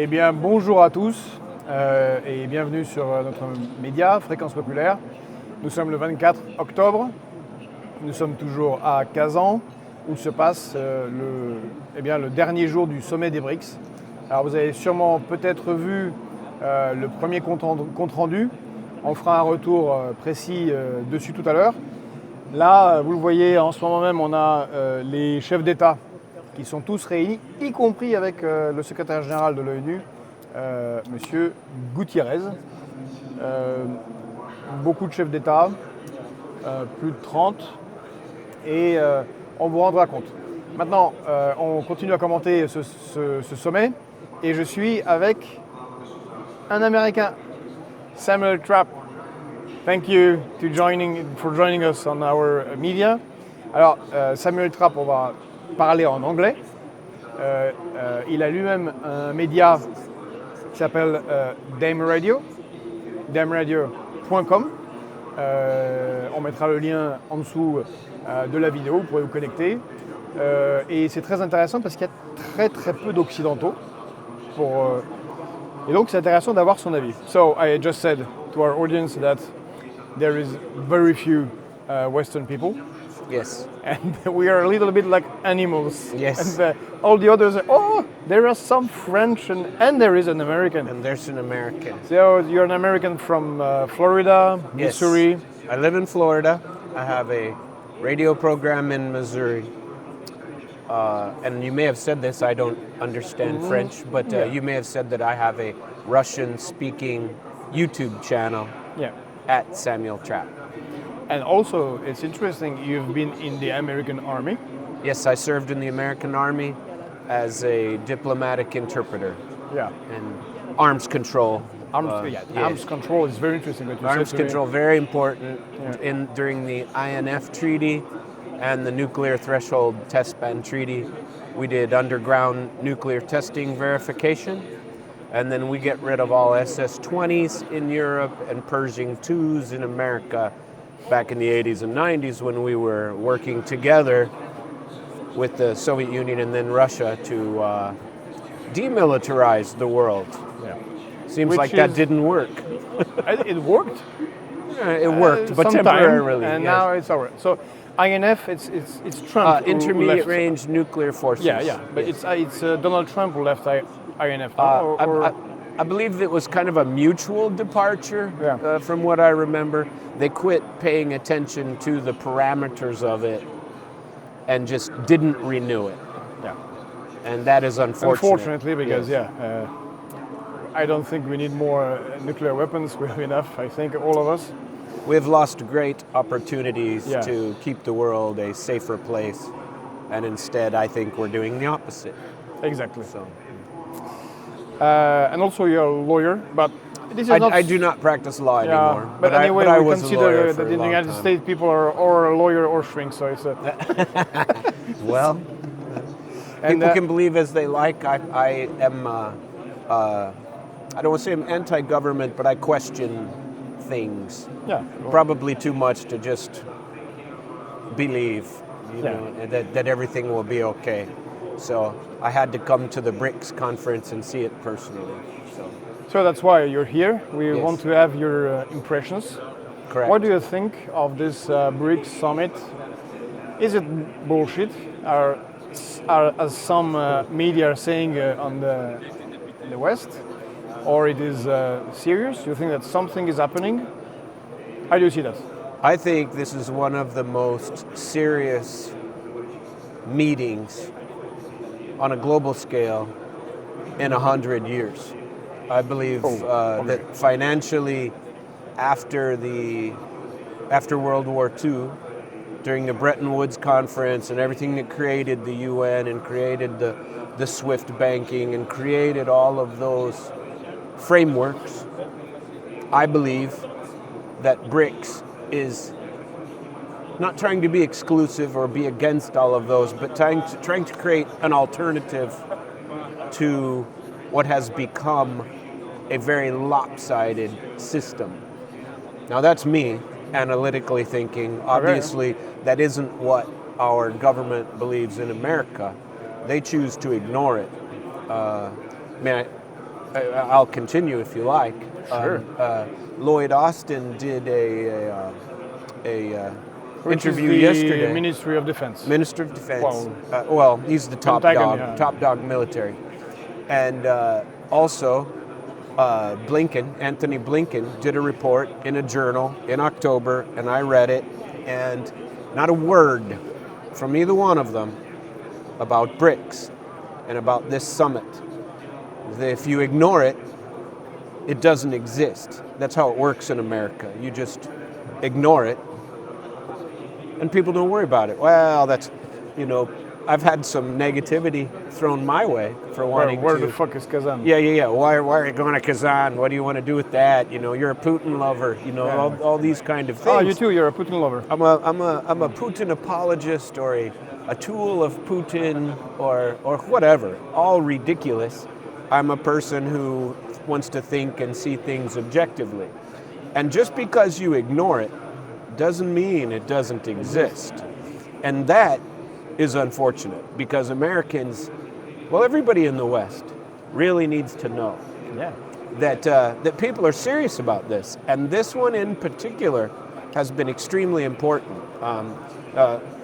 Eh bien, bonjour à tous et bienvenue sur notre média Fréquence Populaire. Nous sommes le 24 octobre, nous sommes toujours à Kazan où se passe le dernier jour du sommet des BRICS. Alors vous avez sûrement peut-être vu le premier compte rendu. On fera un retour précis dessus tout à l'heure. Là, vous le voyez, en ce moment même, on a les chefs d'État qui sont tous réunis, y compris avec le secrétaire général de l'ONU, Monsieur Guterres. Beaucoup de chefs d'État, plus de 30, et on vous rendra compte. Maintenant, on continue à commenter ce sommet, et je suis avec un Américain, Samuel Trapp. Thank you for joining us on our media. Alors, Samuel Trapp, on va parler en anglais. Il a lui-même un média qui s'appelle Dame Radio, dameradio.com. On mettra le lien en dessous de la vidéo, vous pourrez vous connecter. Et c'est très intéressant parce qu'il y a très peu d'occidentaux. Et donc c'est intéressant d'avoir son avis. So I just said to our audience that there is very few Western people. Yes. And we are a little bit like animals. Yes. And all the others, there are some French and there is an American. And there's an American. So you're an American from Florida, Yes. Missouri. I live in Florida. I have a radio program in Missouri. And you may have said this, I don't understand French, but Yeah. you may have said that I have a Russian-speaking YouTube channel Yeah. at Samuel Trapp. And also, it's interesting, you've been in the American Army. Yes, I served in the American Army as a diplomatic interpreter Yeah. and arms control. Arms control is very interesting. What you Arms said to me. control, very important Yeah. during the INF Treaty and the Nuclear Threshold Test Ban Treaty. We did underground nuclear testing verification, and then we get rid of all SS-20s in Europe and Pershing 2s in America back in the 80s and 90s when we were working together with the Soviet Union and then Russia to demilitarize the world. Yeah. Seems Which like that is- didn't work. It worked. It worked, but sometime, temporarily. and yes. now it's over. So INF, it's Trump. who Intermediate left. range nuclear forces. Yeah. But Yes. it's Donald Trump who left INF. no? I believe it was kind of a mutual departure, Yeah. from what I remember. They quit paying attention to the parameters of it and just didn't renew it. Yeah. And that is unfortunate. Unfortunately, because Yes. I don't think we need more nuclear weapons. We have enough. I think all of us. We've lost great opportunities Yeah. to keep the world a safer place. And instead, I think we're doing the opposite. Exactly. So And also, you're a lawyer, but this is not. I do not practice law Yeah, anymore. but anyway, I we was a consider lawyer for that a in the long United time. States, people are or a lawyer or shrink. So it's a. Well, And, people can believe as they like. I am, I don't want to say I'm anti-government, but I question things. Yeah. Probably too much to just believe, Yeah. that everything will be okay. So I had to come to the BRICS conference and see it personally. So that's why you're here. We Yes. want to have your impressions. Correct. What do you think of this BRICS summit? Is it bullshit? As some media are saying in the West? Or it is serious? Do you think that something is happening? How do you see that? I think this is one of the most serious meetings on a global scale in 100 years. I believe okay. that financially, after World War II, during the Bretton Woods Conference and everything that created the UN and created the SWIFT banking and created all of those frameworks, I believe that BRICS is not trying to be exclusive or be against all of those, but trying to create an alternative to what has become a very lopsided system. Now that's me analytically thinking. Obviously, that isn't what our government believes in America. They choose to ignore it. I'll continue if you like. Sure. Lloyd Austin did a Which is interview the yesterday. Ministry of Defense. Minister of Defense. Wow. Well, he's the top Pentagon, dog, yeah. top dog military, and also Anthony Blinken, did a report in a journal in October, and I read it, and not a word from either one of them about BRICS and about this summit. If you ignore it, it doesn't exist. That's how it works in America. You just ignore it, and people don't worry about it. Well, that's, I've had some negativity thrown my way for wanting Where to. the fuck is Kazan? Yeah. Why are you going to Kazan? What do you want to do with that? You're a Putin lover. All these kind of things. Oh, you too. You're a Putin lover. I'm a Putin apologist, or a tool of Putin, or whatever. All ridiculous. I'm a person who wants to think and see things objectively. And just because you ignore it doesn't mean it doesn't exist. And that is unfortunate, because Americans, well, everybody in the West really needs to know that people are serious about this. And this one in particular has been extremely important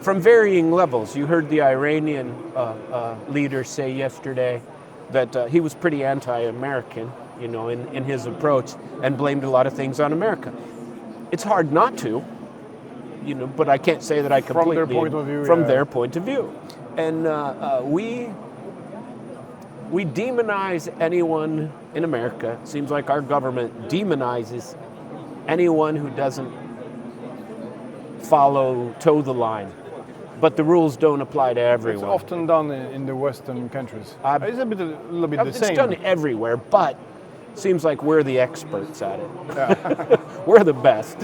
from varying levels. You heard the Iranian leader say yesterday that he was pretty anti-American, in his approach, and blamed a lot of things on America. It's hard not to, but I can't say that I completely... From their point of view. From their point of view. And we demonize anyone in America. It seems like our government demonizes anyone who doesn't toe the line. But the rules don't apply to everyone. It's often done in the Western countries. It's a little bit the same. It's done everywhere, but seems like we're the experts at it. Yeah. We're the best.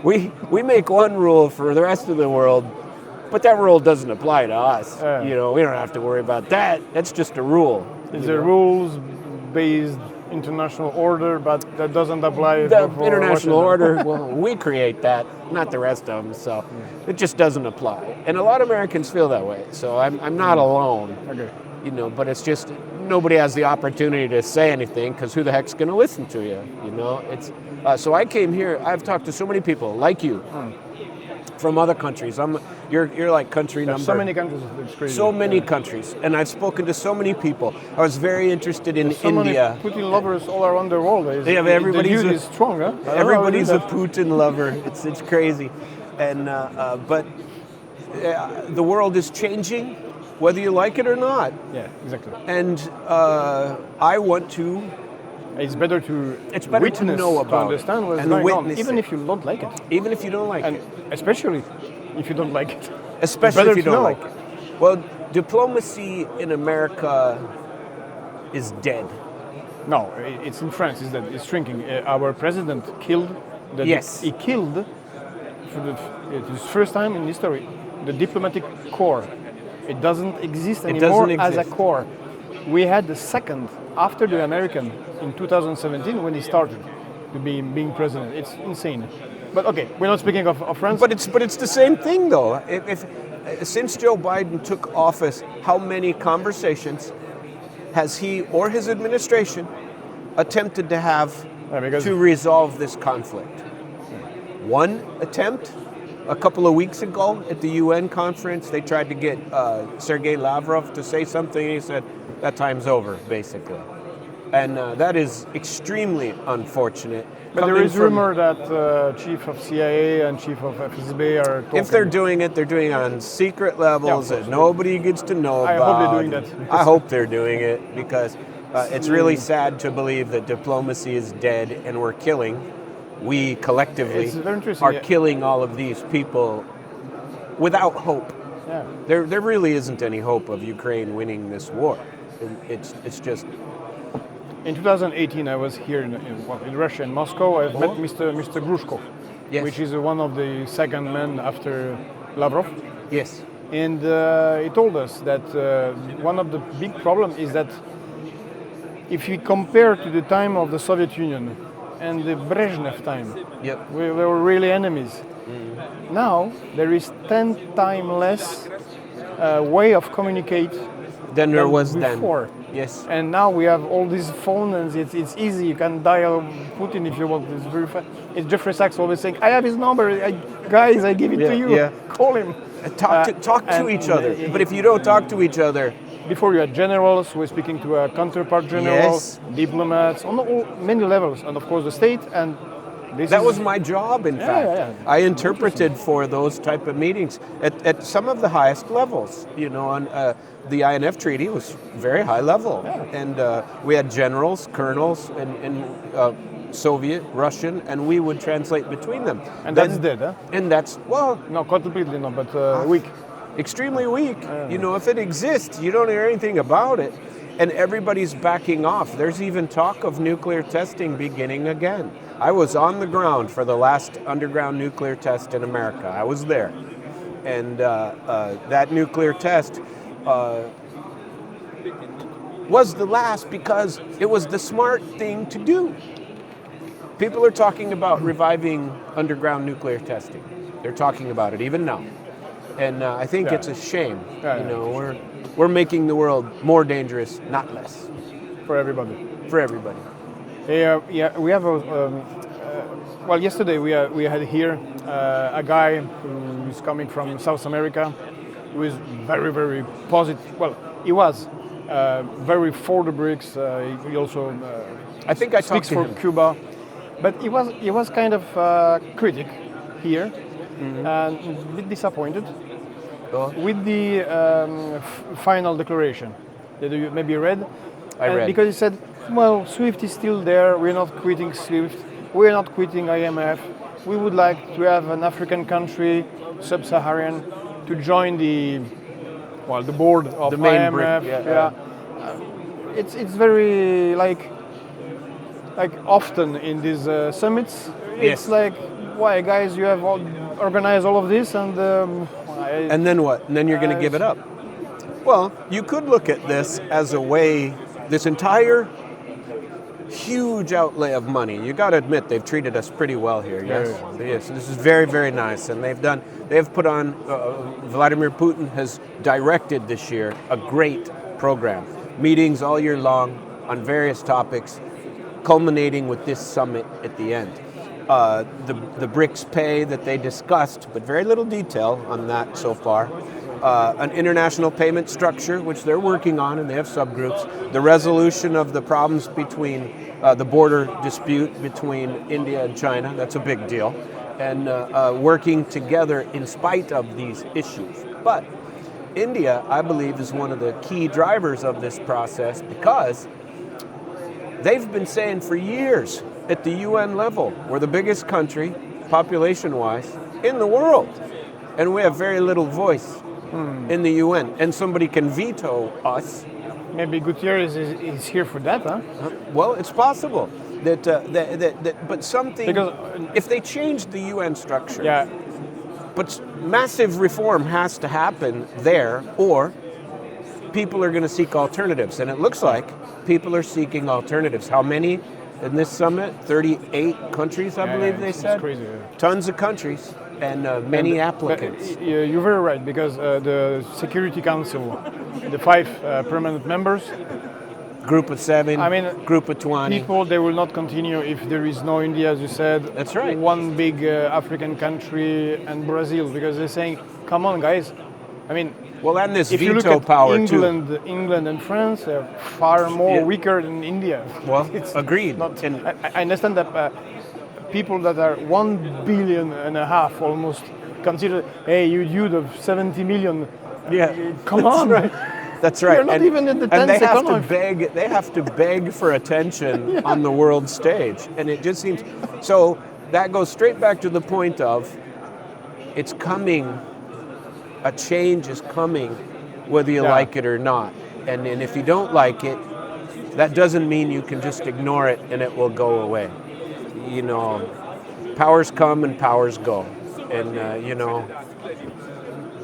We make one rule for the rest of the world, but that rule doesn't apply to us. We don't have to worry about that. That's just a rule. It's a rules-based international order, but that doesn't apply the for international Washington. order. Well, we create that, not the rest of them. So it just doesn't apply. And a lot of Americans feel that way. So I'm not alone. Okay. But it's just nobody has the opportunity to say anything, because who the heck's going to listen to you? It's so I came here. I've talked to so many people like you from other countries. You're like country number. So many countries. It's crazy. So many countries, and I've spoken to so many people. I was very interested in so India. Many Putin lovers all around the world. Everybody's the is strong. Huh? Everybody's a Putin lover. It's crazy, and but the world is changing, whether you like it or not. Yeah, exactly. And I want to. It's better to witness, know about to understand what's and going on, witness even it. if you don't like it. Even if you don't like and it. Especially if you don't like it. Especially if you don't know. like it. Well, diplomacy in America is dead. No, it's in France. It's shrinking. Our president killed. He killed, it's his first time in history, the diplomatic corps. It doesn't exist anymore as a corps. We had the second after the American in 2017 when he started to being president. It's insane. But okay, we're not speaking of France. But it's the same thing though. If since Joe Biden took office, how many conversations has he or his administration attempted to have to resolve this conflict? One attempt a couple of weeks ago at the UN conference. They tried to get Sergei Lavrov to say something, and he said, that time's over, basically. And that is extremely unfortunate. But there is rumor that chief of CIA and chief of FSB are talking. If they're doing it on secret levels that nobody gets to know about. I hope they're doing that. I hope they're doing it, because it's really sad to believe that diplomacy is dead and we collectively are killing all of these people without hope. Yeah. There really isn't any hope of Ukraine winning this war. It's just... In 2018, I was here in Russia, in Moscow. I met Mr. Grushko, which is one of the second men after Lavrov. Yes. And he told us that one of the big problems is that if you compare to the time of the Soviet Union and the Brezhnev time, we were really enemies. Now there is 10 times less way of communicate than there was before. then. Yes. And now we have all these phones, and it's easy. You can dial Putin if you want. It's very fast. It's Jeffrey Sachs always saying, "I have his number, guys. I give it to you. Yeah. Call him." Talk to each other. But if you don't talk to each other, before you had generals who were speaking to a counterpart general, Yes. diplomats on many levels, and of course the state. And that was my job, in fact. yeah. I interpreted for those type of meetings at some of the highest levels. You know, on the INF treaty was very high level, and we had generals, colonels, and Soviet, Russian, and we would translate between them. And that's dead, huh? And that's, well, No, completely not, but weak. extremely weak. You know, if it exists, you don't hear anything about it. And everybody's backing off. There's even talk of nuclear testing beginning again. I was on the ground for the last underground nuclear test in America. I was there. And that nuclear test was the last because it was the smart thing to do. People are talking about reviving underground nuclear testing. They're talking about it even now. And I think it's a shame. You know, we're making the world more dangerous, not less. For everybody. For everybody. We have well, yesterday we had here a guy who is coming from South America, who is very, very positive. Well, he was very for the BRICS. He also I think I speaks talked to for him. Cuba, but he was kind of critic here, and a bit disappointed with the final declaration that you maybe read. I read. Because he said, well, SWIFT is still there, we're not quitting SWIFT, we're not quitting IMF, we would like to have an African country, sub-Saharan, to join the board of The main IMF. BRIC, It's very like often in these summits, it's Yes. like, why guys, you have organized all of this and And then what? And then you're going to give it up. Well, you could look at this as a way, this entire huge outlay of money. You got to admit they've treated us pretty well here. Yes, yes. This is very, very nice, and they've put on. Vladimir Putin has directed this year a great program, meetings all year long on various topics, culminating with this summit at the end. The BRICS pay that they discussed, but very little detail on that so far. An international payment structure, which they're working on, and they have subgroups. The resolution of the problems between the border dispute between India and China, that's a big deal. And working together in spite of these issues. But India, I believe, is one of the key drivers of this process because they've been saying for years at the UN level, we're the biggest country, population-wise, in the world. And we have very little voice in the UN. And somebody can veto us. maybe Gutierrez is here for that, huh? Well, it's possible. But something, Because, if they change the UN structure, Yeah, but massive reform has to happen there, or people are going to seek alternatives. And it looks like people are seeking alternatives. How many in this summit? 38 countries, I believe they said. It's crazy. Yeah. Tons of countries and many But, applicants. you're very right, because the Security Council, the 5 permanent members, Group of 7, I mean, group of 20. people, they will not continue if there is no India, as you said. That's right. One big African country and Brazil, because they're saying, come on, guys. I mean, Well, and this if you look veto at power England and France, are far more Yeah. weaker than India. Well, It's agreed. Not, And- I understand that people that are 1.5 billion almost consider, hey, you dude of 70 million, Yeah, come that's on. right. That's right. You're not even in the and they 10th have to economy. beg. They have to beg for attention on the world stage, and it just seems. So that goes straight back to the point of, it's coming. A change is coming, whether you Yeah. like it or not. And if you don't like it, that doesn't mean you can just ignore it and it will go away. You know, powers come and powers go. And you know,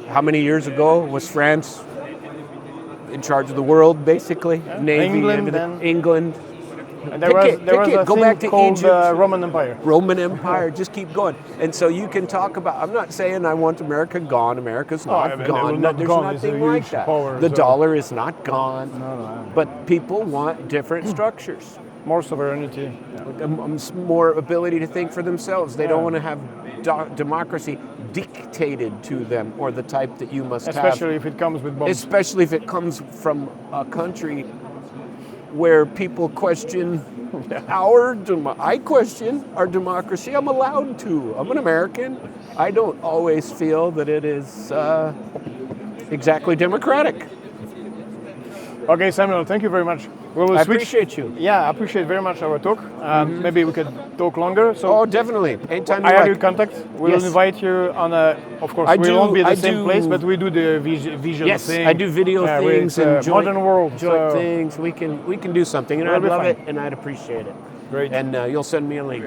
how many years ago was France in charge of the world, basically? Navy, England everything. then. England. And there was a Go thing back to called Egypt. Roman Empire. Roman Empire, just keep going. And so you can talk about, I'm not saying I want America gone. America's not I mean, gone. not There's gone. It's a nothing like huge that. power, The so- dollar is not gone. No. But people want different structures. More sovereignty. More ability to think for themselves. They don't want to have democracy dictated to them or the type that you must Especially have. if it comes with bombs. Especially if it comes from a country where people question I question our democracy. I'm allowed to. I'm an American. I don't always feel that it is exactly democratic. Okay, Samuel, thank you very much. We will I switch. appreciate you. Yeah, I appreciate very much our talk. Maybe we could talk longer. So Oh, definitely. Anytime I you have your like. contact. We'll Yes. invite you on a. Of course, I we do- won't be at I the same do- place, but we do the visual Yes, thing. I do video where things it's a and joint, modern world. joint so things. We can do something, and That'll I'd be love fine. it, and I'd appreciate it. Great. And you'll send me a link.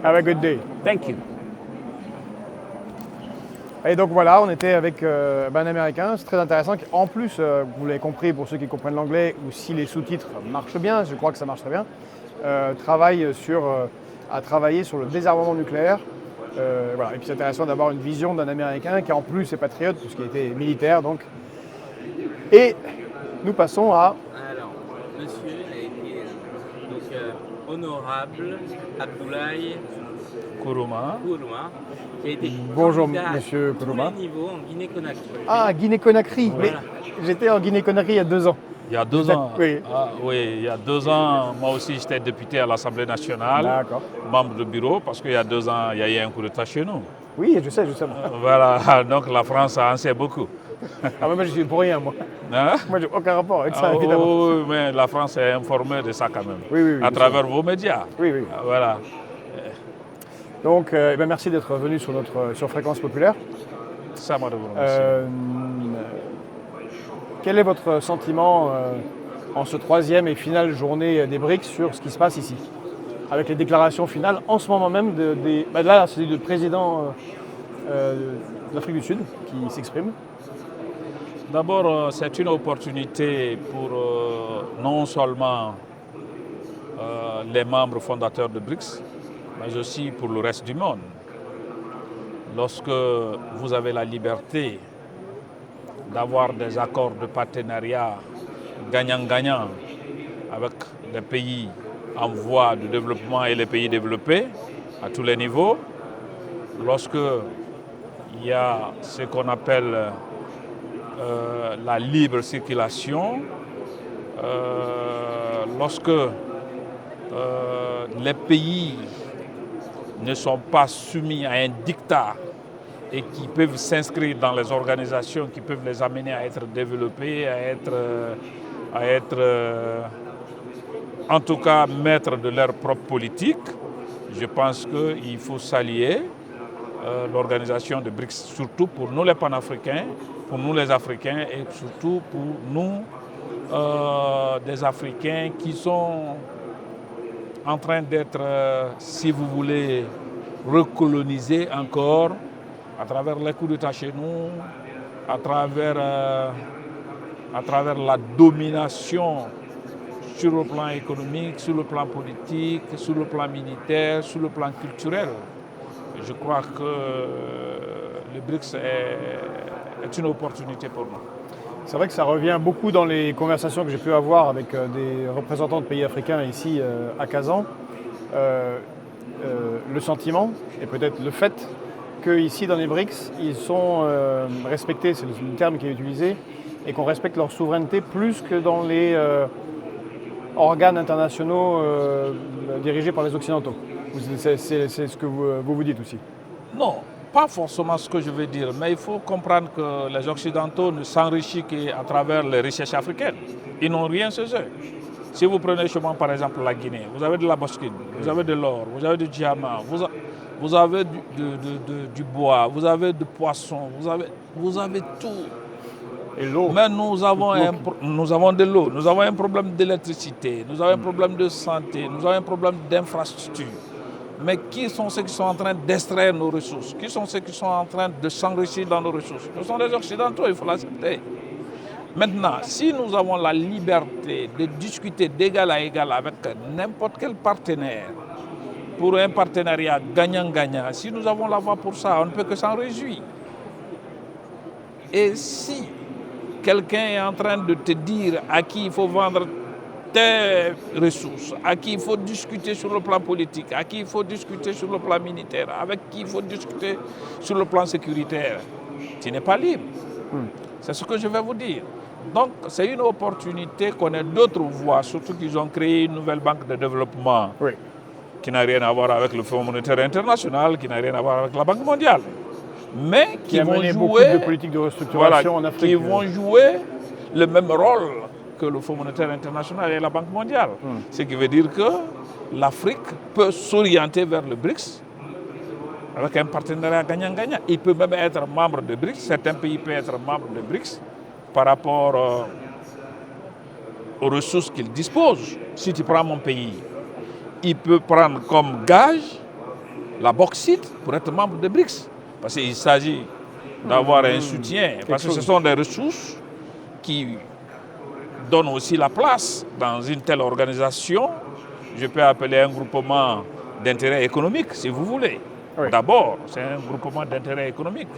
Have a good day. Thank you. Et donc voilà, on était avec un Américain, c'est très intéressant. En plus, vous l'avez compris pour ceux qui comprennent l'anglais, ou si les sous-titres marchent bien, je crois que ça marche très bien, a travaillé sur le désarmement nucléaire. Voilà. Et puis c'est intéressant d'avoir une vision d'un Américain qui en plus est patriote, puisqu'il était militaire. Donc. Et nous passons à... Alors, monsieur a été honorable Abdoulaye Kourouma. Kourouma, qui a été Bonjour, candidat monsieur à tous Kourouma. les niveaux en Guinée-Conakry. Ah, Guinée-Conakry. Voilà. Mais j'étais en Guinée-Conakry il y a 2 ans. Il y a 2 Vous ans. êtes- oui. Ah, oui, il y a 2 ans, moi aussi j'étais député à l'Assemblée nationale, D'accord. membre de bureau, parce qu'il y a 2 ans, il y a eu un coup d'État chez nous. Oui, je sais. Voilà, donc la France en sait beaucoup. Ah, mais moi, je suis pour rien, moi. Hein? Moi, j'ai aucun rapport avec ça, Ah, évidemment. oh, mais la France est informée de ça quand même, Oui, à bien travers vos médias. Oui. Ah, voilà. Donc, merci d'être venu sur Fréquence Populaire. Ça m'a de vous remercier. Quel est votre sentiment en ce 3e et finale journée des BRICS sur ce qui se passe ici? Avec les déclarations finales en ce moment même là, c'est le président de l'Afrique du Sud qui s'exprime. D'abord, c'est une opportunité pour non seulement les membres fondateurs de BRICS, mais aussi pour le reste du monde. Lorsque vous avez la liberté d'avoir des accords de partenariat gagnant-gagnant avec les pays en voie de développement et les pays développés à tous les niveaux, lorsque il y a ce qu'on appelle la libre circulation, lorsque les pays ne sont pas soumis à un diktat et qui peuvent s'inscrire dans les organisations qui peuvent les amener à être développés, à être en tout cas maîtres de leur propre politique, je pense qu'il faut saluer l'organisation de BRICS, surtout pour nous les panafricains, pour nous les Africains et surtout pour nous des Africains qui sont en train d'être, si vous voulez, recolonisés encore à travers les coups d'État chez nous, à travers la domination sur le plan économique, sur le plan politique, sur le plan militaire, sur le plan culturel. Je crois que le BRICS est une opportunité pour nous. C'est vrai que ça revient beaucoup dans les conversations que j'ai pu avoir avec des représentants de pays africains ici à Kazan. Le sentiment et peut-être le fait qu'ici dans les BRICS, ils sont respectés, c'est le terme qui est utilisé, et qu'on respecte leur souveraineté plus que dans les organes internationaux dirigés par les Occidentaux. C'est ce que vous dites aussi. Non, pas forcément ce que je veux dire, mais il faut comprendre que les Occidentaux ne s'enrichissent qu'à travers les richesses africaines. Ils n'ont rien chez eux. Si vous prenez chez moi, par exemple, la Guinée, vous avez de la bosquine, vous avez de l'or, vous avez du diamant, vous avez du bois, vous avez du poisson, vous avez tout. Et l'eau. Mais nous avons de l'eau, nous avons un problème d'électricité, nous avons un problème de santé, nous avons un problème d'infrastructure. Mais qui sont ceux qui sont en train d'extraire nos ressources? Qui sont ceux qui sont en train de s'enrichir dans nos ressources? Ce sont les Occidentaux, il faut l'accepter. Maintenant, si nous avons la liberté de discuter d'égal à égal avec n'importe quel partenaire, pour un partenariat gagnant-gagnant, si nous avons la voie pour ça, on ne peut que s'en réjouir. Et si quelqu'un est en train de te dire à qui il faut vendre tes ressources, à qui il faut discuter sur le plan politique, à qui il faut discuter sur le plan militaire, avec qui il faut discuter sur le plan sécuritaire, tu n'es pas libre. C'est ce que je vais vous dire. Donc, c'est une opportunité qu'on ait d'autres voies, surtout qu'ils ont créé une nouvelle banque de développement qui n'a rien à voir avec le Fonds monétaire international, qui n'a rien à voir avec la Banque mondiale. Mais qui vont beaucoup jouer, de politiques de restructuration en Afrique. qui vont jouer le même rôle que le Fonds monétaire international et la Banque mondiale. Ce qui veut dire que l'Afrique peut s'orienter vers le BRICS avec un partenariat gagnant-gagnant. Il peut même être membre de BRICS. Certains pays peuvent être membres de BRICS par rapport aux ressources qu'ils disposent. Si tu prends mon pays, il peut prendre comme gage la bauxite pour être membre de BRICS. Parce qu'il s'agit d'avoir un soutien. Parce que ce sont des ressources qui donnent aussi la place dans une telle organisation. Je peux appeler un groupement d'intérêt économique, si vous voulez. Oui. D'abord, c'est un groupement d'intérêt économique.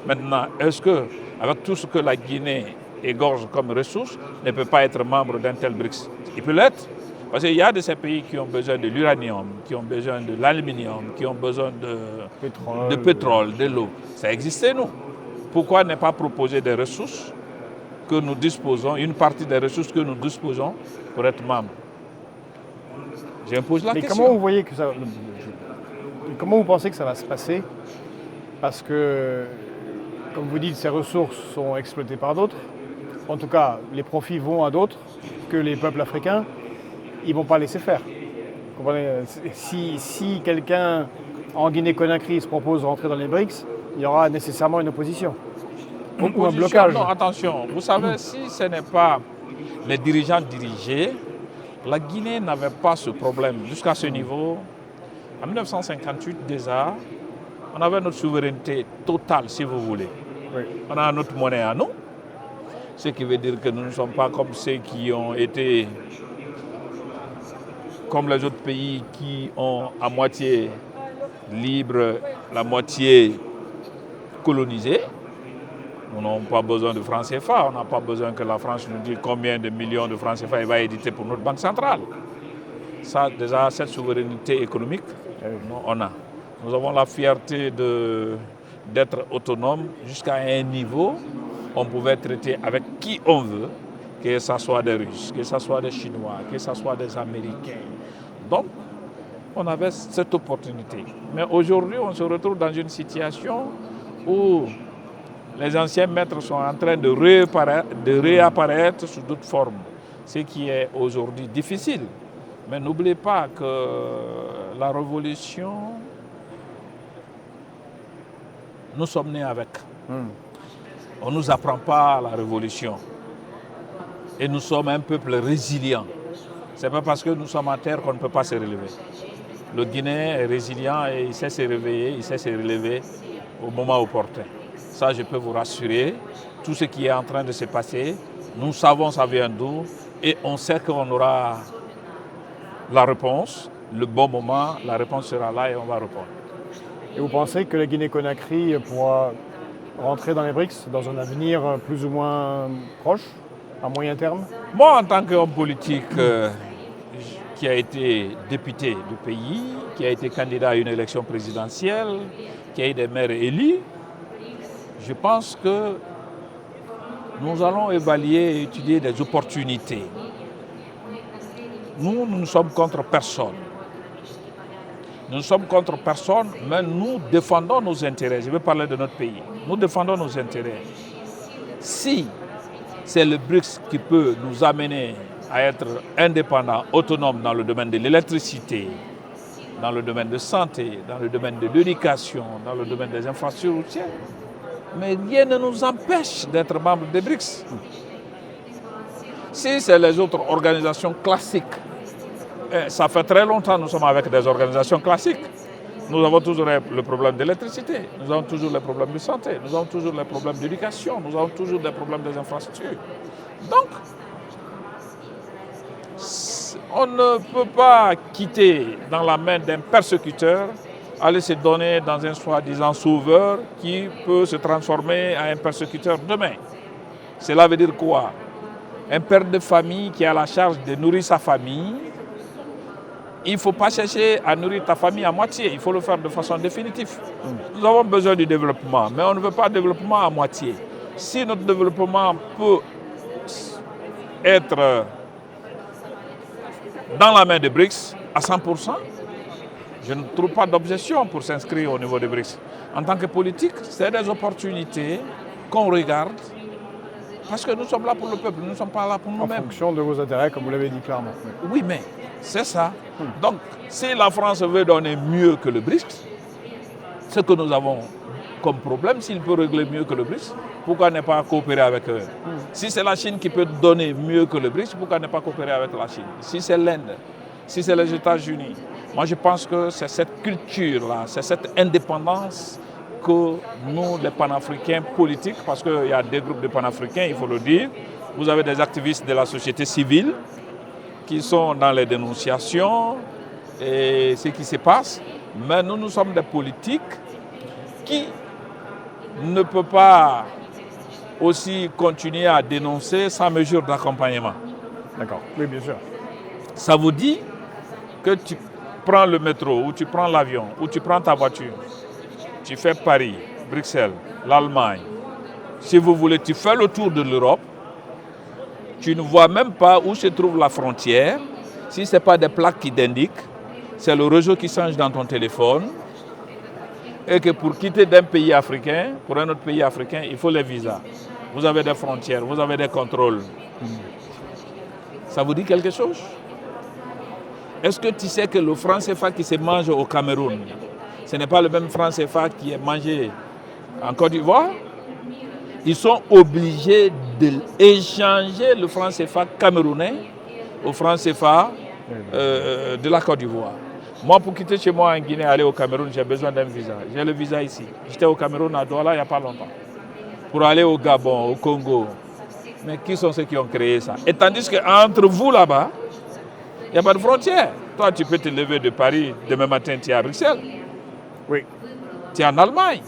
Maintenant, est-ce que, avec tout ce que la Guinée égorge comme ressources, ne peut pas être membre d'un tel BRICS? Il peut l'être. Parce qu'il y a de ces pays qui ont besoin de l'uranium, qui ont besoin de l'aluminium, qui ont besoin de pétrole, de l'eau. Ça existe nous. Pourquoi ne pas proposer des ressources que nous disposons, une partie des ressources que nous disposons pour être membre? J'impose la question. Comment vous voyez que ça... Comment vous pensez que ça va se passer? Parce que, comme vous dites, ces ressources sont exploitées par d'autres. En tout cas, les profits vont à d'autres que les peuples africains. Ils ne vont pas laisser faire. Vous comprenez? Si quelqu'un en Guinée-Conakry se propose de rentrer dans les BRICS, il y aura nécessairement une opposition. Ou un blocage. Non, attention. Vous savez, si ce n'est pas les dirigeants dirigés, la Guinée n'avait pas ce problème jusqu'à ce niveau. En 1958 déjà, on avait notre souveraineté totale, si vous voulez. Oui. On a notre monnaie à nous, ce qui veut dire que nous ne sommes pas comme ceux qui ont été, comme les autres pays qui ont à moitié libre, la moitié colonisée. Nous n'avons pas besoin de francs CFA, on n'a pas besoin que la France nous dise combien de millions de francs CFA il va éditer pour notre banque centrale. Ça, déjà, cette souveraineté économique, on a. Nous avons la fierté d'être autonome jusqu'à un niveau où on pouvait traiter avec qui on veut, que ce soit des Russes, que ce soit des Chinois, que ce soit des Américains. Donc, on avait cette opportunité. Mais aujourd'hui, on se retrouve dans une situation où les anciens maîtres sont en train de réapparaître sous d'autres formes, ce qui est aujourd'hui difficile. Mais n'oubliez pas que la révolution, nous sommes nés avec. On ne nous apprend pas la révolution. Et nous sommes un peuple résilient. Ce n'est pas parce que nous sommes en terre qu'on ne peut pas se relever. Le Guinéen est résilient et il sait se réveiller, il sait se relever au moment opportun. Ça, je peux vous rassurer. Tout ce qui est en train de se passer, nous savons ça vient d'où et on sait qu'on aura la réponse, le bon moment, la réponse sera là et on va répondre. Et vous pensez que la Guinée-Conakry pourra rentrer dans les BRICS dans un avenir plus ou moins proche, à moyen terme? Moi, en tant qu'homme politique qui a été député du pays, qui a été candidat à une élection présidentielle, qui a eu des maires élus, je pense que nous allons évaluer et étudier des opportunités. Nous ne sommes contre personne. Nous ne sommes contre personne, mais nous défendons nos intérêts. Je vais parler de notre pays. Nous défendons nos intérêts. Si c'est le BRICS qui peut nous amener à être indépendants, autonomes dans le domaine de l'électricité, dans le domaine de santé, dans le domaine de l'éducation, dans le domaine des infrastructures, mais rien ne nous empêche d'être membres des BRICS. Si c'est les autres organisations classiques, ça fait très longtemps que nous sommes avec des organisations classiques. Nous avons toujours le problème d'électricité, nous avons toujours les problèmes de santé, nous avons toujours les problèmes d'éducation, nous avons toujours des problèmes des infrastructures. Donc, on ne peut pas quitter dans la main d'un persécuteur, aller se donner dans un soi-disant sauveur qui peut se transformer en un persécuteur demain. Cela veut dire quoi? Un père de famille qui a la charge de nourrir sa famille, il ne faut pas chercher à nourrir ta famille à moitié, il faut le faire de façon définitive. Nous avons besoin du développement, mais on ne veut pas de développement à moitié. Si notre développement peut être dans la main des BRICS à 100%, je ne trouve pas d'objection pour s'inscrire au niveau des BRICS. En tant que politique, c'est des opportunités qu'on regarde parce que nous sommes là pour le peuple, nous ne sommes pas là pour En nous-mêmes. fonction de vos intérêts, comme vous l'avez dit clairement. Oui, mais c'est ça. Donc, si la France veut donner mieux que le BRICS, ce que nous avons comme problème, s'il peut régler mieux que le BRICS, pourquoi ne pas coopérer avec eux? Si c'est la Chine qui peut donner mieux que le BRICS, pourquoi ne pas coopérer avec la Chine? Si c'est l'Inde, si c'est les États-Unis, moi je pense que c'est cette culture-là, c'est cette indépendance que nous, les panafricains politiques, parce qu'il y a des groupes de panafricains, il faut le dire, vous avez des activistes de la société civile qui sont dans les dénonciations et ce qui se passe, mais nous sommes des politiques qui ne peuvent pas aussi continuer à dénoncer sans mesure d'accompagnement. D'accord. Oui, bien sûr. Ça vous dit que tu prends le métro, ou tu prends l'avion, ou tu prends ta voiture, tu fais Paris, Bruxelles, l'Allemagne. Si vous voulez, tu fais le tour de l'Europe, tu ne vois même pas où se trouve la frontière. Si ce n'est pas des plaques qui t'indiquent, c'est le réseau qui change dans ton téléphone. Et que pour quitter d'un pays africain, pour un autre pays africain, il faut les visas. Vous avez des frontières, vous avez des contrôles. Ça vous dit quelque chose? Est-ce que tu sais que le franc CFA qui se mange au Cameroun, ce n'est pas le même franc CFA qui est mangé en Côte d'Ivoire? Ils sont obligés d'échanger le franc CFA camerounais au franc CFA de la Côte d'Ivoire. Moi, pour quitter chez moi en Guinée et aller au Cameroun, j'ai besoin d'un visa. J'ai le visa ici. J'étais au Cameroun, à Douala, il n'y a pas longtemps. Pour aller au Gabon, au Congo. Mais qui sont ceux qui ont créé ça? Et tandis qu'entre vous là-bas, il n'y a pas de frontière. Toi, tu peux te lever de Paris, demain matin, tu es à Bruxelles. Oui. Tu es en Allemagne.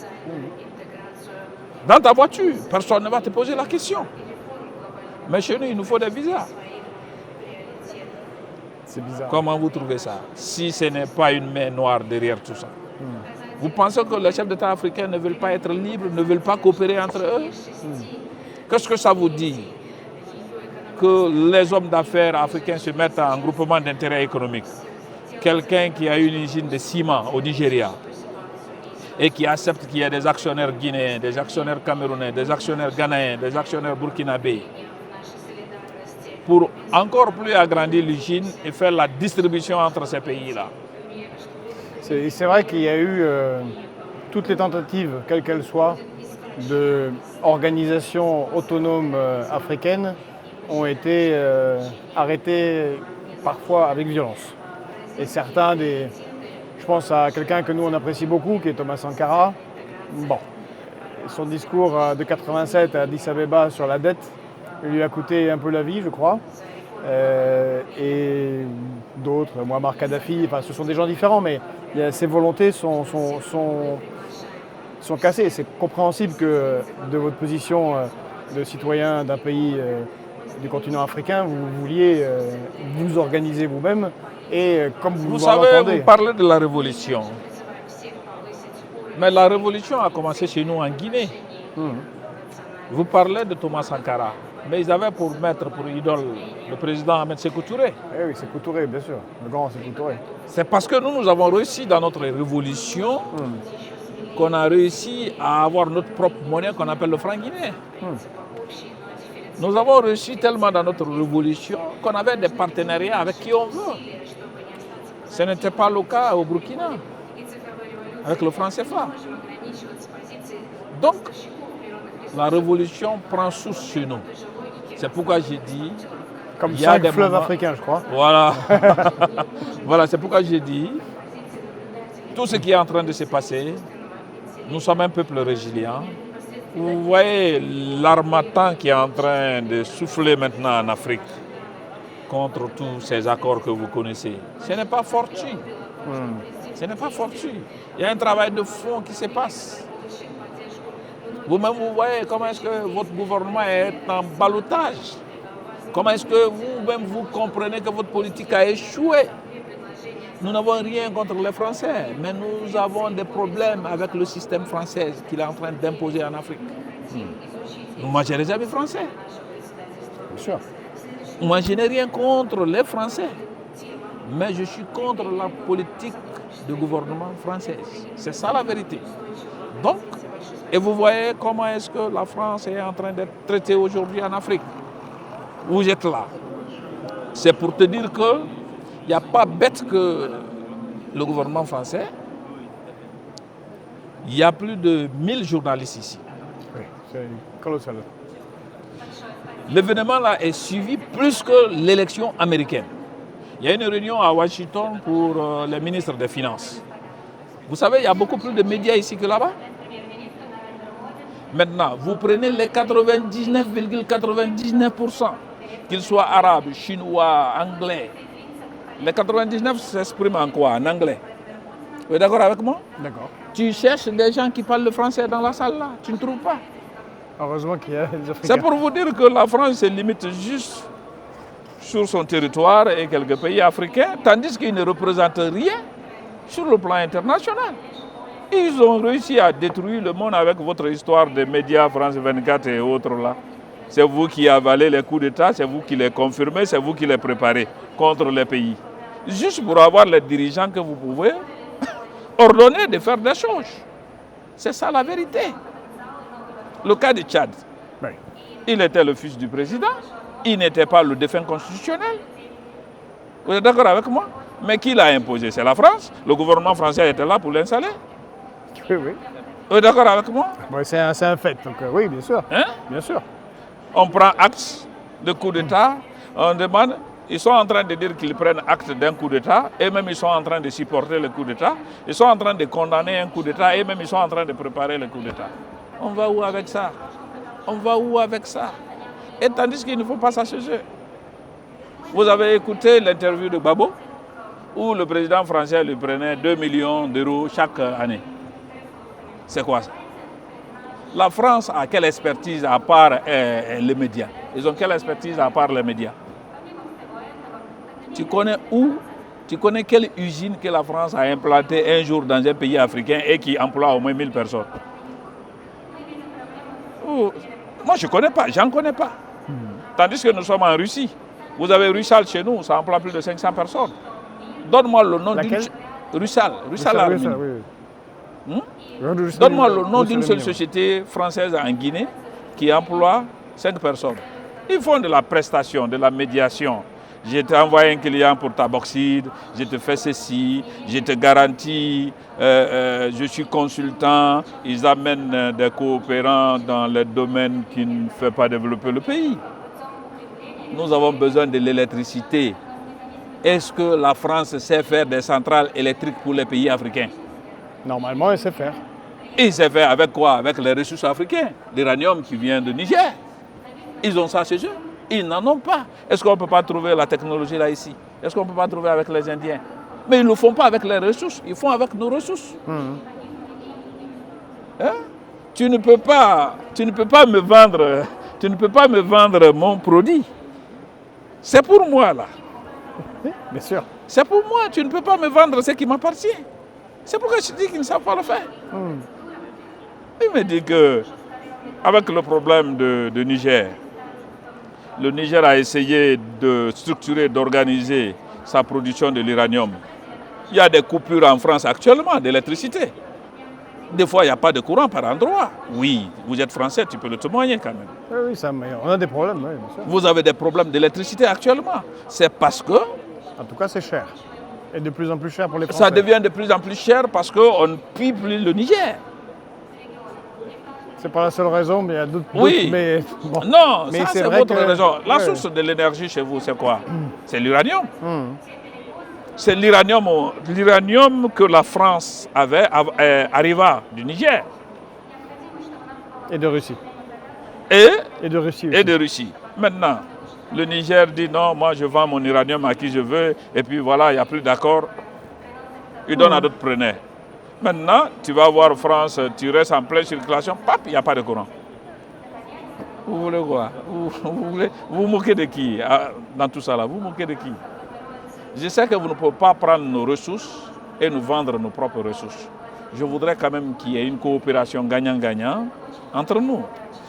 Dans ta voiture, personne ne va te poser la question. Mais chez nous, il nous faut des visas. C'est bizarre. Comment vous trouvez ça? Si ce n'est pas une main noire derrière tout ça. Vous pensez que les chefs d'État africains ne veulent pas être libres, ne veulent pas coopérer entre eux? Qu'est-ce que ça vous dit? Que les hommes d'affaires africains se mettent en groupement d'intérêts économiques. Quelqu'un qui a une usine de ciment au Nigeria et qui accepte qu'il y ait des actionnaires guinéens, des actionnaires camerounais, des actionnaires ghanéens, des actionnaires burkinabés, pour encore plus agrandir l'usine et faire la distribution entre ces pays-là. C'est vrai qu'il y a eu toutes les tentatives, quelles qu'elles soient, d'organisations autonomes africaines ont été arrêtées parfois avec violence. Et certains des... Je pense à quelqu'un que nous on apprécie beaucoup, qui est Thomas Sankara. Bon, son discours de 87 à Addis Abeba sur la dette lui a coûté un peu la vie, je crois. Et d'autres, Muammar Kadhafi, enfin, ce sont des gens différents, mais ces volontés sont cassées. C'est compréhensible que de votre position de citoyen d'un pays du continent africain, vous vouliez vous organiser vous-même et comme vous savez, l'entendez. vous parlez de la révolution. Mais la révolution a commencé chez nous en Guinée. Vous parlez de Thomas Sankara. Mais ils avaient pour maître, pour idole, le président Ahmed Sékou Touré. Eh oui, Sékou Touré, bien sûr, le grand Sékou Touré. C'est parce que nous avons réussi dans notre révolution qu'on a réussi à avoir notre propre monnaie qu'on appelle le franc guinéen. Nous avons réussi tellement dans notre révolution qu'on avait des partenariats avec qui on veut. Ce n'était pas le cas au Burkina, avec le franc CFA. Donc, la révolution prend source chez nous. C'est pourquoi j'ai dit... Comme il y a 5 des fleuves moments... africains, je crois. Voilà. Voilà, c'est pourquoi j'ai dit, tout ce qui est en train de se passer, nous sommes un peuple résilient. Vous voyez l'armatan qui est en train de souffler maintenant en Afrique contre tous ces accords que vous connaissez. Ce n'est pas fortuit. Ce n'est pas fortuit. Il y a un travail de fond qui se passe. Vous-même, vous voyez comment est-ce que votre gouvernement est en ballottage. Comment est-ce que vous-même, vous comprenez que votre politique a échoué. Nous n'avons rien contre les Français, mais nous avons des problèmes avec le système français qu'il est en train d'imposer en Afrique. Moi, je n'ai les amis français. Bien sûr. Moi, je n'ai rien contre les Français, mais je suis contre la politique de gouvernement français. C'est ça la vérité. Donc, et vous voyez comment est-ce que la France est en train d'être traitée aujourd'hui en Afrique. Vous êtes là. C'est pour te dire que il n'y a pas bête que le gouvernement français. Il y a plus de 1000 journalistes ici. Oui, c'est colossal. L'événement là est suivi plus que l'élection américaine. Il y a une réunion à Washington pour les ministres des Finances. Vous savez, il y a beaucoup plus de médias ici que là-bas. Maintenant, vous prenez les 99,99%, qu'ils soient arabes, chinois, anglais. Les 99 s'expriment en quoi? En anglais. Vous êtes d'accord avec moi? D'accord. Tu cherches des gens qui parlent le français dans la salle là, tu ne trouves pas. Heureusement qu'il y a des Africains. C'est pour vous dire que la France se limite juste sur son territoire et quelques pays africains, tandis qu'ils ne représentent rien sur le plan international. Ils ont réussi à détruire le monde avec votre histoire des médias France 24 et autres là. C'est vous qui avalez les coups d'État, c'est vous qui les confirmez, c'est vous qui les préparez contre les pays. Juste pour avoir les dirigeants que vous pouvez ordonner de faire des choses. C'est ça la vérité. Le cas de Tchad, Oui. il était le fils du président, il n'était pas le défunt constitutionnel. Vous êtes d'accord avec moi? Mais qui l'a imposé? C'est la France. Le gouvernement français était là pour l'installer. Oui, oui. Vous êtes d'accord avec moi? Bon, c'est un fait, donc oui, bien sûr. Hein? Bien sûr. On prend acte de coup d'État, on demande, ils sont en train de dire qu'ils prennent acte d'un coup d'État, et même ils sont en train de supporter le coup d'État, ils sont en train de condamner un coup d'État, et même ils sont en train de préparer le coup d'État. On va où avec ça? On va où avec ça? Et tandis qu'il ne faut pas s'associer. Vous avez écouté l'interview de Gbagbo, où le président français lui prenait 2 millions d'euros chaque année. C'est quoi ça? La France a quelle expertise à part les médias? Ils ont quelle expertise à part les médias? Tu connais où? Tu connais quelle usine que la France a implantée un jour dans un pays africain et qui emploie au moins 1000 personnes? Moi, je ne connais pas, j'en connais pas. Tandis que nous sommes en Russie. Vous avez Russal chez nous, ça emploie plus de 500 personnes. Donne-moi le nom d'une... Russal Aluminium. Oui, oui. Donne-moi le nom d'une seule société française en Guinée qui emploie 5 personnes. Ils font de la prestation, de la médiation. Je t'ai envoyé un client pour ta bauxite, je te fais ceci, je te garantis, je suis consultant. Ils amènent des coopérants dans les domaines qui ne font pas développer le pays. Nous avons besoin de l'électricité. Est-ce que la France sait faire des centrales électriques pour les pays africains? Normalement, il sait faire. Il sait faire avec quoi? Avec les ressources africaines. L'uranium qui vient de Niger. Ils ont ça chez eux. Ils n'en ont pas. Est-ce qu'on ne peut pas trouver la technologie là ici? Est-ce qu'on ne peut pas trouver avec les Indiens? Mais ils ne le font pas avec les ressources. Ils font avec nos ressources. Hein? Tu ne peux pas me vendre mon produit. C'est pour moi là. Bien sûr. C'est pour moi. Tu ne peux pas me vendre ce qui m'appartient. C'est pourquoi je dis qu'ils ne savent pas le faire. Il me dit que avec le problème de Niger, le Niger a essayé de structurer, d'organiser sa production de l'uranium. Il y a des coupures en France actuellement d'électricité. Des fois, il n'y a pas de courant par endroit. Oui, vous êtes français, tu peux le témoigner quand même. Oui, ça, on a des problèmes, oui, bien sûr. Vous avez des problèmes d'électricité actuellement. C'est parce que... En tout cas, c'est cher. Et de plus en plus cher pour les Français. Ça devient de plus en plus cher parce qu'on ne pille plus le Niger. C'est pas la seule raison, mais il y a d'autres. Oui. Mais, bon. Non, Mais ça c'est c'est vrai votre que- raison. La ouais. source de l'énergie chez vous, c'est quoi? C'est l'uranium. C'est l'uranium que la France avait arriva du Niger. Et de Russie. et, Et de Russie aussi. et de Russie. Maintenant, le Niger dit non, moi je vends mon uranium à qui je veux, et puis voilà, il n'y a plus d'accord. Il donne à d'autres preneurs. Maintenant, tu vas voir France, tu restes en pleine circulation, pap, il n'y a pas de courant. Vous voulez quoi? Vous vous moquez de qui dans tout ça là? Vous vous moquez de qui? Je sais que vous ne pouvez pas prendre nos ressources et nous vendre nos propres ressources. Je voudrais quand même qu'il y ait une coopération gagnant-gagnant entre nous.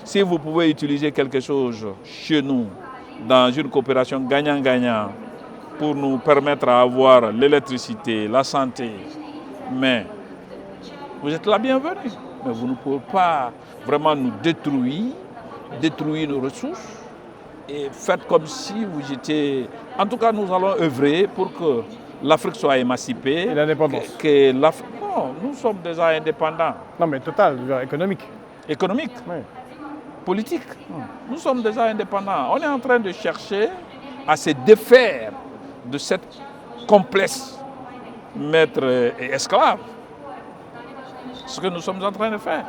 Si vous pouvez utiliser quelque chose chez nous dans une coopération gagnant-gagnant pour nous permettre d'avoir l'électricité, la santé, mais vous êtes la bienvenue. Mais vous ne pouvez pas vraiment nous détruire nos ressources et faites comme si vous étiez... En tout cas, nous allons œuvrer pour que l'Afrique soit émancipée. Et l'indépendance. Non, nous sommes déjà indépendants. Non, mais total, je veux dire, économique. Économique, Oui. politique. Nous sommes déjà indépendants. On est en train de chercher à se défaire de cette complexe maître et esclave. Ce que nous sommes en train de faire.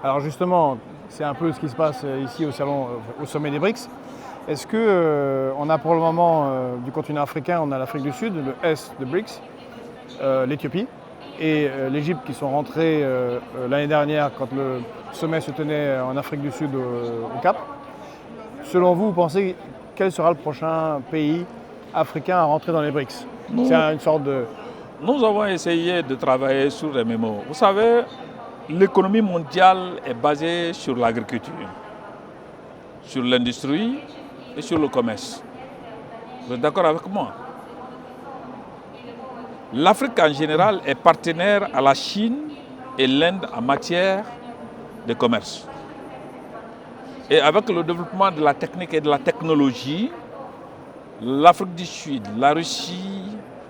Alors justement, c'est un peu ce qui se passe ici au salon, au sommet des BRICS. Est-ce que on a pour le moment du continent africain, on a l'Afrique du Sud, le Est de BRICS, l'Éthiopie et l'Égypte qui sont rentrés l'année dernière quand le sommet se tenait en Afrique du Sud au Cap. Selon vous, vous pensez quel sera le prochain pays africain à rentrer dans les BRICS? C'est une sorte de... Nous avons essayé de travailler sur les mémos. Vous savez, l'économie mondiale est basée sur l'agriculture, sur l'industrie et sur le commerce. Vous êtes d'accord avec moi? L'Afrique en général est partenaire à la Chine et l'Inde en matière de commerce. Et avec le développement de la technique et de la technologie, l'Afrique du Sud, la Russie,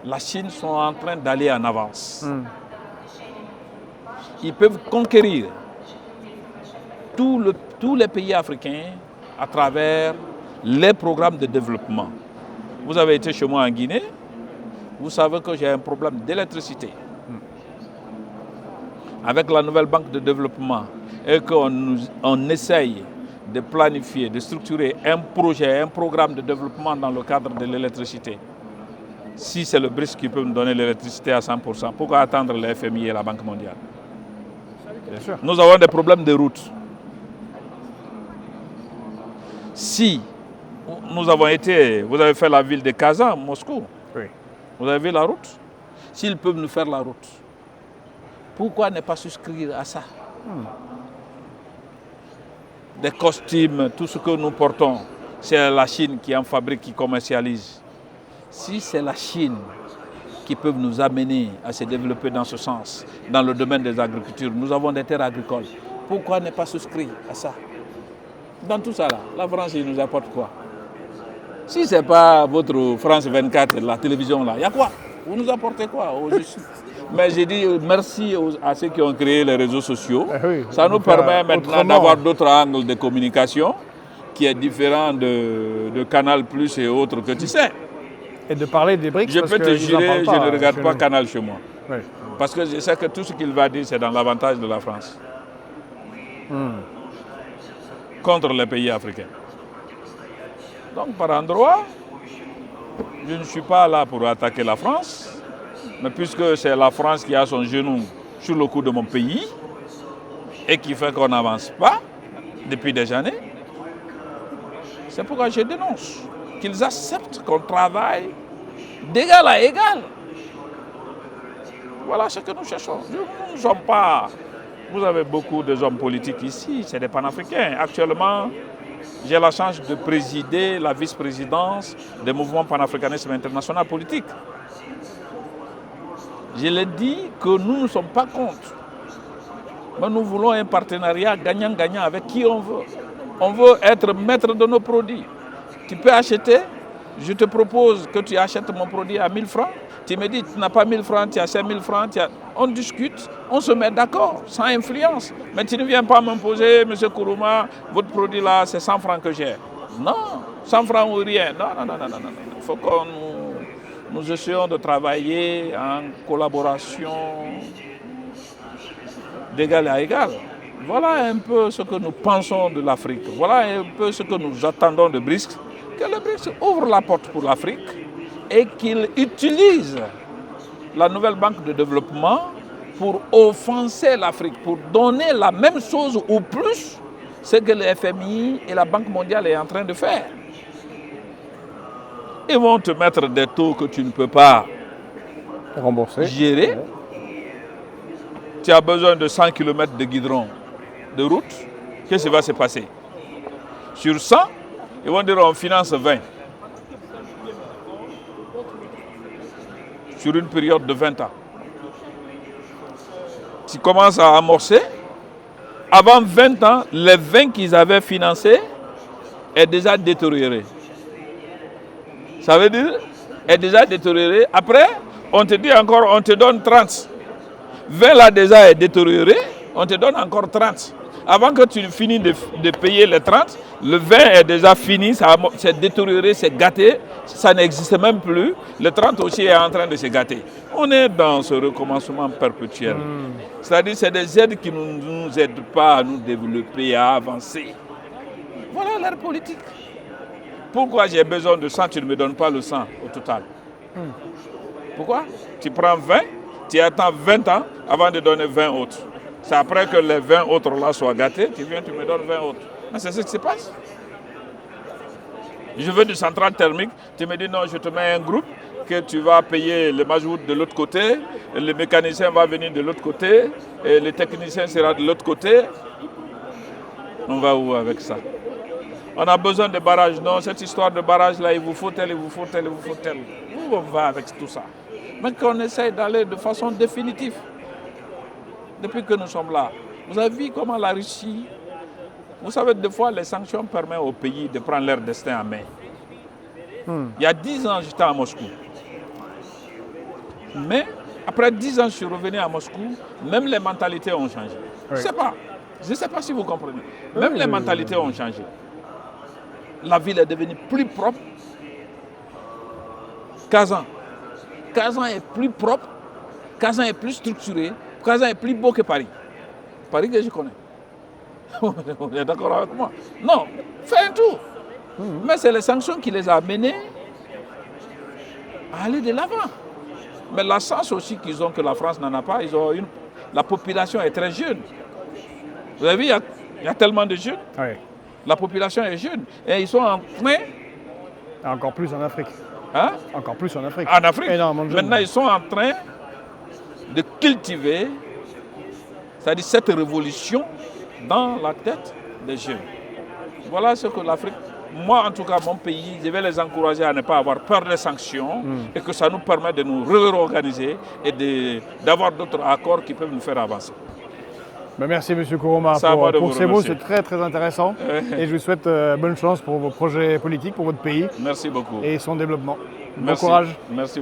la Chine sont en train d'aller en avance. Ils peuvent conquérir tous les pays africains à travers les programmes de développement. Vous avez été chez moi en Guinée, vous savez que j'ai un problème d'électricité. Avec la nouvelle banque de développement et qu'on essaye de planifier, de structurer un projet, un programme de développement dans le cadre de l'électricité. Si c'est le BRICS qui peut nous donner l'électricité à 100%, pourquoi attendre le FMI et la Banque mondiale? Bien sûr. Nous avons des problèmes de route. Si nous avons été, vous avez fait la ville de Kazan, Moscou, Oui. vous avez vu la route? S'ils peuvent nous faire la route, pourquoi ne pas souscrire à ça? Des costumes, tout ce que nous portons, c'est la Chine qui en fabrique, qui commercialise. Si c'est la Chine qui peut nous amener à se développer dans ce sens, dans le domaine des agricultures, nous avons des terres agricoles, pourquoi ne pas souscrire à ça? Dans tout ça, là, la France, il nous apporte quoi? Si ce n'est pas votre France 24, la télévision, là, il y a quoi? Vous nous apportez quoi au juste? Mais j'ai dit merci à ceux qui ont créé les réseaux sociaux. Oui, Ça nous permet maintenant autrement. d'avoir d'autres angles de communication qui est différent de Canal Plus et autres que tu sais. Et de parler des BRICS. Je parce peux te qu'ils en jurer, parlent je ne regarde chez pas nous. Canal chez moi. Oui. Parce que je sais que tout ce qu'il va dire, c'est dans l'avantage de la France. Contre les pays africains. Donc par endroit, je ne suis pas là pour attaquer la France, mais puisque c'est la France qui a son genou sur le cou de mon pays et qui fait qu'on n'avance pas depuis des années, c'est pourquoi je dénonce qu'ils acceptent qu'on travaille d'égal à égal. Voilà ce que nous cherchons. Nous ne sommes pas... Vous avez beaucoup de hommes politiques ici, c'est des panafricains. Actuellement, j'ai la chance de présider la vice-présidence des mouvements panafricanisme international politique. Je l'ai dit que nous ne sommes pas contre. Mais nous voulons un partenariat gagnant-gagnant avec qui on veut. On veut être maître de nos produits. Tu peux acheter, je te propose que tu achètes mon produit à 1000 francs. Tu me dis, tu n'as pas 1000 francs, tu as 5000 francs. On discute, on se met d'accord, sans influence. Mais tu ne viens pas m'imposer, M. Kourouma, votre produit là, c'est 100 francs que j'ai. Non, 100 francs ou rien. Non. Il faut que nous essayons de travailler en collaboration d'égal à égal. Voilà un peu ce que nous pensons de l'Afrique. Voilà un peu ce que nous attendons de BRICS. Que le BRICS ouvre la porte pour l'Afrique et qu'il utilise la nouvelle banque de développement pour offenser l'Afrique, pour donner la même chose ou plus ce que le FMI et la Banque mondiale est en train de faire. Ils vont te mettre des taux que tu ne peux pas Remboursé. gérer. Tu as besoin de 100 km de goudron de route. Qu'est-ce qui va se passer? Sur 100, ils vont dire on finance 20. Sur une période de 20 ans. Tu commences à amorcer. Avant 20 ans, les 20 qu'ils avaient financés est déjà détérioré. Ça veut dire est déjà détérioré. Après, on te dit encore, on te donne 30. 20 là déjà est détérioré, on te donne encore 30. Avant que tu finisses de payer les 30, le 20 est déjà fini, c'est détérioré, c'est gâté, ça n'existe même plus. Le 30 aussi est en train de se gâter. On est dans ce recommencement perpétuel. C'est-à-dire que c'est des aides qui ne nous aident pas à nous développer, à avancer. Voilà leur politique. Pourquoi j'ai besoin de 100, tu ne me donnes pas le 100 au total? Pourquoi? Tu prends 20, tu attends 20 ans avant de donner 20 autres. C'est après que les 20 autres là soient gâtés, tu viens, tu me donnes 20 autres. Mais c'est ce qui se passe. Je veux du centrale thermique, tu me dis non, je te mets un groupe que tu vas payer le majout de l'autre côté, le mécanicien va venir de l'autre côté, et le technicien sera de l'autre côté. On va où avec ça? On a besoin de barrages. Non, cette histoire de barrage là, il vous faut tel, il vous faut tel, il vous faut tel. Où on va avec tout ça? Mais qu'on essaye d'aller de façon définitive. Depuis que nous sommes là, vous avez vu comment la Russie, vous savez, des fois les sanctions permettent aux pays de prendre leur destin en main. Il y a 10 ans, j'étais à Moscou. Mais après 10 ans, je suis revenu à Moscou, même les mentalités ont changé. Oui. Je ne sais pas si vous comprenez. Même les mentalités ont changé. La ville est devenue plus propre. Kazan. Kazan est plus propre. Kazan est plus structuré. Kazan est plus beau que Paris. Paris que je connais. Vous êtes d'accord avec moi? Non, fais un tour. Mais c'est les sanctions qui les a amenés à aller de l'avant. Mais la chance aussi qu'ils ont que la France n'en a pas, la population est très jeune. Vous avez vu, il y a tellement de jeunes. Oui. La population est jeune. Et ils sont en train... Encore plus en Afrique. Hein? Encore plus en Afrique. En Afrique. Énormément de jeunes. Maintenant, ils sont en train de cultiver, c'est-à-dire cette révolution dans la tête des jeunes. Voilà ce que l'Afrique, moi en tout cas, mon pays, je vais les encourager à ne pas avoir peur des sanctions et que ça nous permet de nous réorganiser et d'avoir d'autres accords qui peuvent nous faire avancer. Ben, merci M. Kourouma C'est à moi de pour vous ces mots, remercier. c'est très très intéressant. Et je vous souhaite bonne chance pour vos projets politiques, pour votre pays Merci beaucoup. et son développement. Bon Merci. courage. Merci.